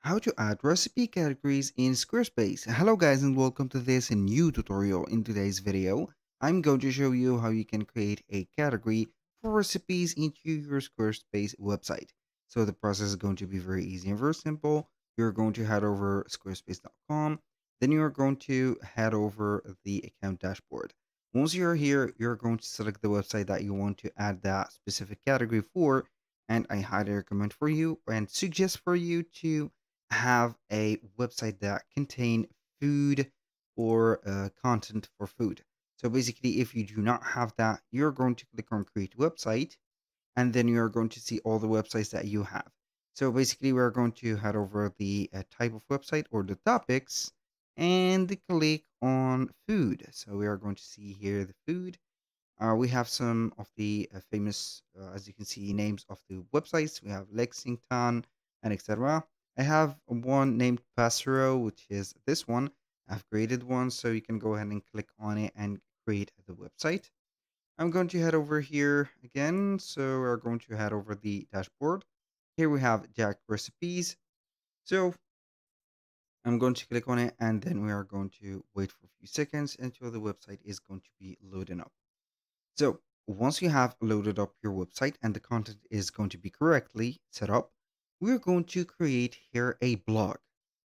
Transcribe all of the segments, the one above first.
How to add recipe categories in Squarespace. Hello guys and welcome to this new tutorial. In today's video, I'm going to show you how you can create a category for recipes into your Squarespace website. So the process is going to be very easy and very simple. You're going to head over squarespace.com, then you're going to head over the account dashboard. Once you're here, you're going to select the website that you want to add that specific category for, and I highly recommend for you and suggest for you to have a website that contain food or content for food. So basically, if you do not have that, you're going to click on create website, and then you're going to see all the websites that you have. So basically, we're going to head over the type of website or the topics and click on food. So we are going to see here the food. We have some of the famous, as you can see, names of the websites. We have Lexington and etc. I have one named Passero, which is this one. I've created one, so you can go ahead and click on it and create the website. I'm going to head over here again. So we're going to head over the dashboard. Here we have Jack recipes. So I'm going to click on it and then we are going to wait for a few seconds until the website is going to be loading up. So once you have loaded up your website and the content is going to be correctly set up, we're going to create here a blog.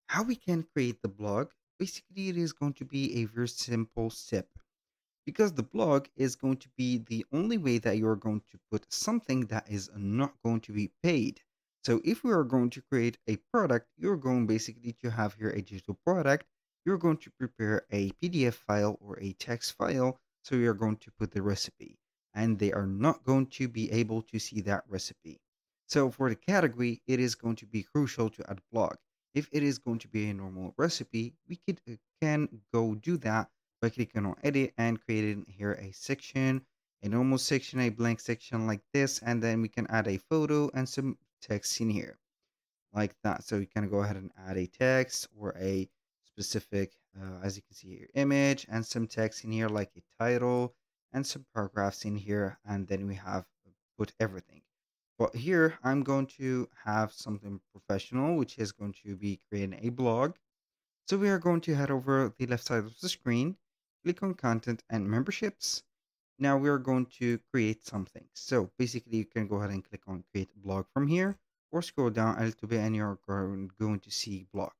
How we can create the blog? Basically, it is going to be a very simple step because the blog is going to be the only way that you're going to put something that is not going to be paid. So if we are going to create a product, you're going basically to have here a digital product. You're going to prepare a PDF file or a text file. So you're going to put the recipe and they are not going to be able to see that recipe. So for the category, it is going to be crucial to add blog. If it is going to be a normal recipe, we can go do that by clicking on edit and creating here a section, a normal section, a blank section like this, and then we can add a photo and some text in here like that. So you can go ahead and add a text or a specific, as you can see here, image and some text in here like a title and some paragraphs in here, and then we have put everything. But here I'm going to have something professional, which is going to be creating a blog. So we are going to head over the left side of the screen, click on content and memberships. Now we are going to create something. So basically you can go ahead and click on create blog from here or scroll down a little bit and you're going to see blog.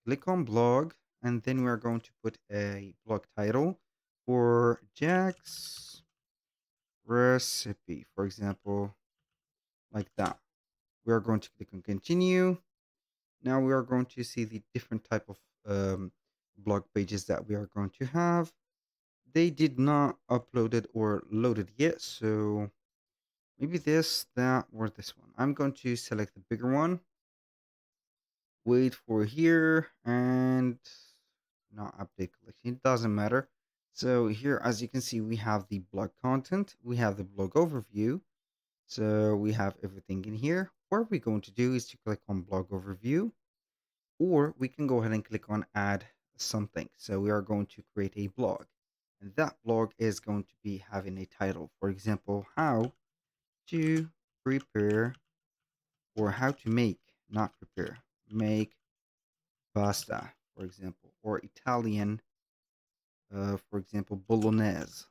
Click on blog and then we are going to put a blog title for Jack's recipe, for example, like that. We are going to click on continue. Now we are going to see the different type of blog pages that we are going to have. They did not upload it or load it yet, so maybe this, that, or this one. I'm going to select the bigger one, wait for here, and not update collection. It doesn't matter. So here, as you can see, we have the blog content, we have the blog overview. So we have everything in here. What we're going to do is to click on blog overview, or we can go ahead and click on add something. So we are going to create a blog. And that blog is going to be having a title. For example, how to prepare or how to make, not prepare, make pasta, for example, or Italian, for example, bolognese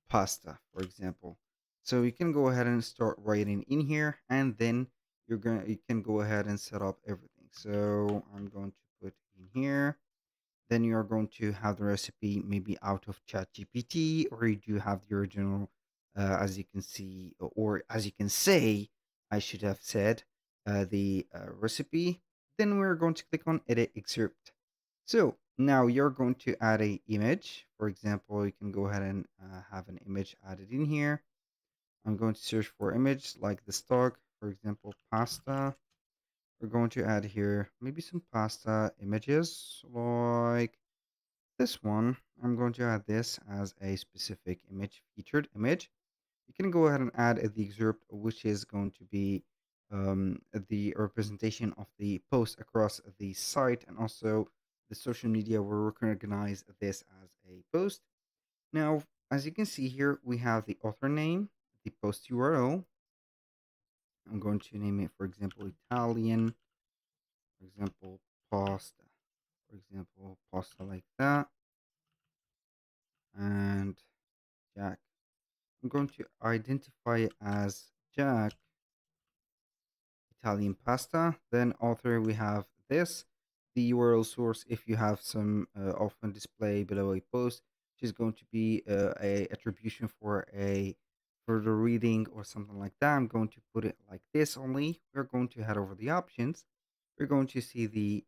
pasta, for example. So you can go ahead and start writing in here, and then you can go ahead and set up everything. So I'm going to put in here. Then you are going to have the recipe maybe out of ChatGPT, or you do have the original, as you can see, or as you can say, I should have said, the recipe. Then we're going to click on Edit Excerpt. So now you're going to add a image. For example, you can go ahead and have an image added in here. I'm going to search for image like the stock, for example, pasta. We're going to add here maybe some pasta images like this one. I'm going to add this as a specific image, featured image. You can go ahead and add the excerpt, which is going to be the representation of the post across the site, and also the social media will recognize this as a post. Now, as you can see here, we have the author name, the post URL, I'm going to name it, for example, Italian, for example, pasta, for example, pasta like that, and Jack. I'm going to identify it as Jack Italian pasta. Then author, we have this, the URL source. If you have some often display below a post, which is going to be a attribution for a further reading or something like that. I'm going to put it like this only. We're going to head over the options. We're going to see the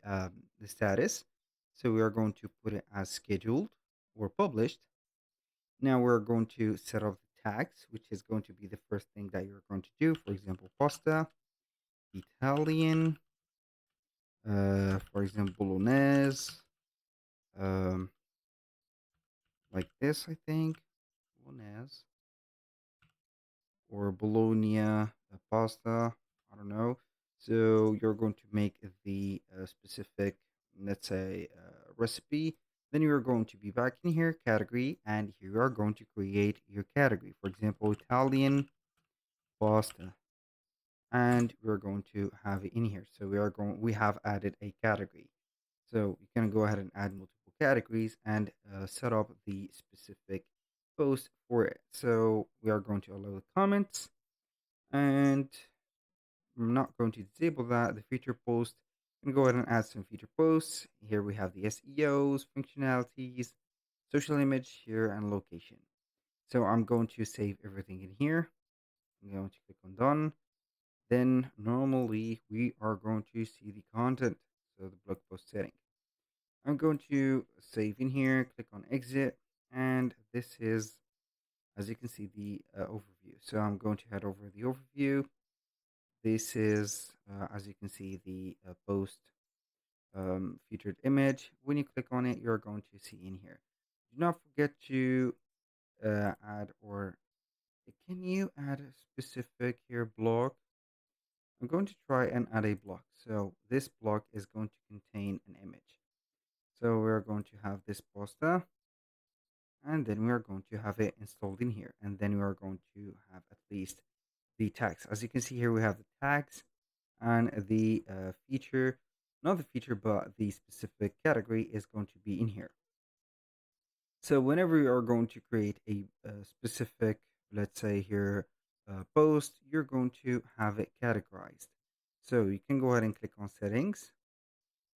status. So we are going to put it as scheduled or published. Now we're going to set up the tags, which is going to be the first thing that you're going to do. For example, pasta, Italian, for example, bolognese, um, like this, I think, bolognese, or bologna pasta, I don't know. So you're going to make the specific, let's say, recipe. Then you're going to be back in here, category, and here you are going to create your category. For example, Italian pasta, and we're going to have it in here. So we have added a category. So you can go ahead and add multiple categories and set up the specific post for it. So we are going to allow the comments, and I'm not going to disable that. The feature post, and go ahead and add some feature posts. Here we have the SEOs, functionalities, social image here, and location. So I'm going to save everything in here. I'm going to click on done. Then normally we are going to see the content, so the blog post setting. I'm going to save in here, click on exit, and this is, as you can see, the overview. So I'm going to head over the overview. This is, as you can see, the post featured image. When you click on it, you're going to see in here. Do not forget to add, or can you add a specific here block? I'm going to try and add a block. So this block is going to contain an image. So we're going to have this poster, and then we are going to have it installed in here. And then we are going to have at least the tags. As you can see here, we have the tags and the feature, not the feature, but the specific category is going to be in here. So whenever you are going to create a specific, let's say here, post, you're going to have it categorized. So you can go ahead and click on settings,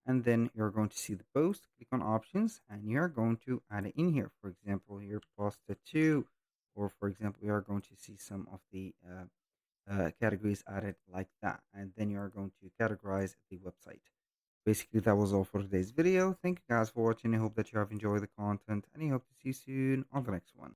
and then you're going to see the post, click on options, and you're going to add it in here. For example, here pasta 2, or for example, we are going to see some of the categories added like that, and then you are going to categorize the website. Basically, that was all for today's video. Thank you guys for watching. I hope that you have enjoyed the content, and I hope to see you soon on the next one.